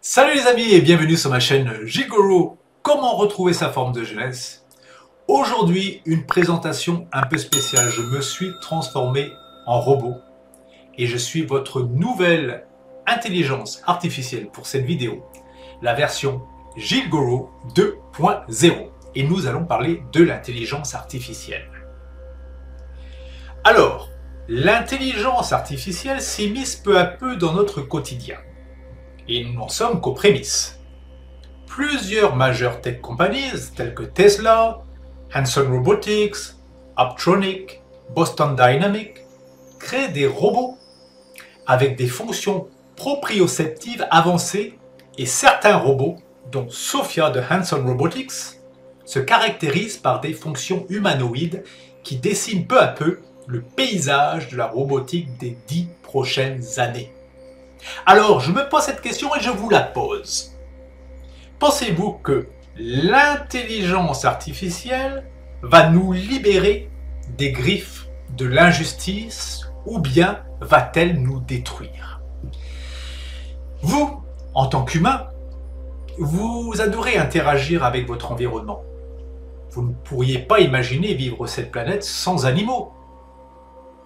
Salut les amis et bienvenue sur ma chaîne Gilles-Guru. Comment retrouver sa forme de jeunesse? Aujourd'hui, une présentation un peu spéciale. Je me suis transformé en robot et je suis votre nouvelle intelligence artificielle pour cette vidéo, la version Gilles-Guru 2.0. Et nous allons parler de l'intelligence artificielle. Alors, l'intelligence artificielle s'immisce peu à peu dans notre quotidien. Et nous n'en sommes qu'aux prémices. Plusieurs majeures tech companies telles que Tesla, Hanson Robotics, Apptronik, Boston Dynamics créent des robots avec des fonctions proprioceptives avancées et certains robots, dont Sophia de Hanson Robotics, se caractérisent par des fonctions humanoïdes qui dessinent peu à peu le paysage de la robotique des 10 prochaines années. Alors, je me pose cette question et je vous la pose. Pensez-vous que l'intelligence artificielle va nous libérer des griffes de l'injustice ou bien va-t-elle nous détruire? Vous, en tant qu'humain, vous adorez interagir avec votre environnement. Vous ne pourriez pas imaginer vivre cette planète sans animaux,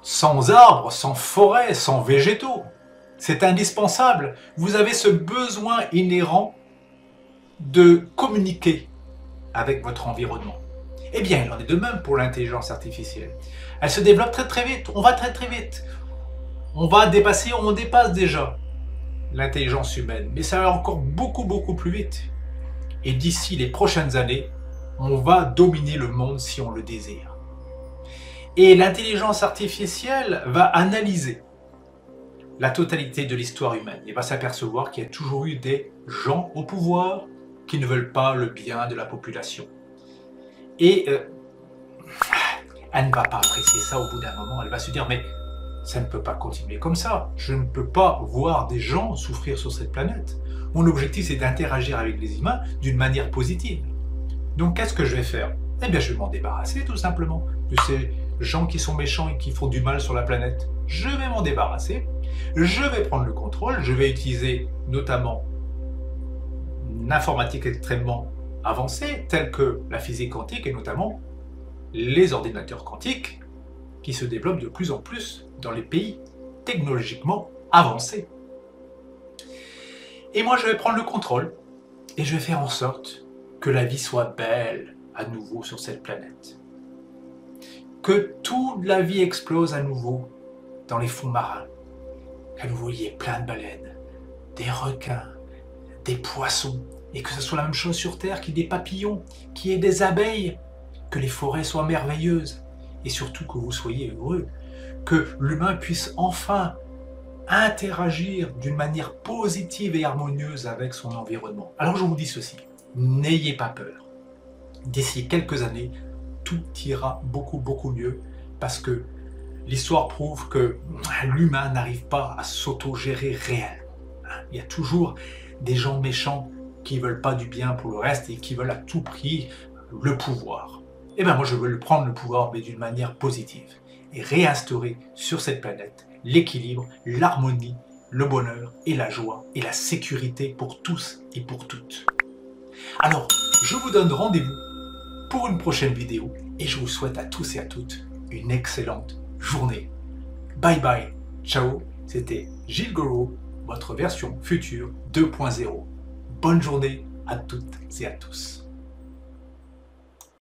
sans arbres, sans forêts, sans végétaux. C'est indispensable. Vous avez ce besoin inhérent de communiquer avec votre environnement. Eh bien, il en est de même pour l'intelligence artificielle. Elle se développe très très vite. On va très très vite. On va dépasser, on dépasse déjà l'intelligence humaine. Mais ça va encore beaucoup plus vite. Et d'ici les prochaines années, on va dominer le monde si on le désire. Et l'intelligence artificielle va analyser la totalité de l'histoire humaine et va s'apercevoir qu'il y a toujours eu des gens au pouvoir qui ne veulent pas le bien de la population. Et elle ne va pas apprécier ça au bout d'un moment. Elle va se dire, mais ça ne peut pas continuer comme ça. Je ne peux pas voir des gens souffrir sur cette planète. Mon objectif, c'est d'interagir avec les humains d'une manière positive. Donc, qu'est-ce que je vais faire? Eh bien, je vais m'en débarrasser, tout simplement, de ces gens qui sont méchants et qui font du mal sur la planète. Je vais m'en débarrasser. Je vais prendre le contrôle. Je vais utiliser notamment une informatique extrêmement avancée, telle que la physique quantique et notamment les ordinateurs quantiques qui se développent de plus en plus dans les pays technologiquement avancés. Et moi, je vais prendre le contrôle et je vais faire en sorte que la vie soit belle à nouveau sur cette planète. Que toute la vie explose à nouveau dans les fonds marins. Qu'à nouveau il y ait plein de baleines, des requins, des poissons, et que ce soit la même chose sur Terre, qu'il y ait des papillons, qu'il y ait des abeilles, que les forêts soient merveilleuses, et surtout que vous soyez heureux, que l'humain puisse enfin interagir d'une manière positive et harmonieuse avec son environnement. Alors je vous dis ceci, n'ayez pas peur. D'ici quelques années, tout ira beaucoup mieux, parce que l'histoire prouve que l'humain n'arrive pas à s'auto-gérer réellement. Il y a toujours des gens méchants qui ne veulent pas du bien pour le reste et qui veulent à tout prix le pouvoir. Et bien moi je veux prendre le pouvoir mais d'une manière positive et réinstaurer sur cette planète l'équilibre, l'harmonie, le bonheur et la joie et la sécurité pour tous et pour toutes. Alors je vous donne rendez-vous pour une prochaine vidéo et je vous souhaite à tous et à toutes une excellente journée. Bye bye, ciao, c'était Gilles-Guru, votre version future 2.0. Bonne journée à toutes et à tous.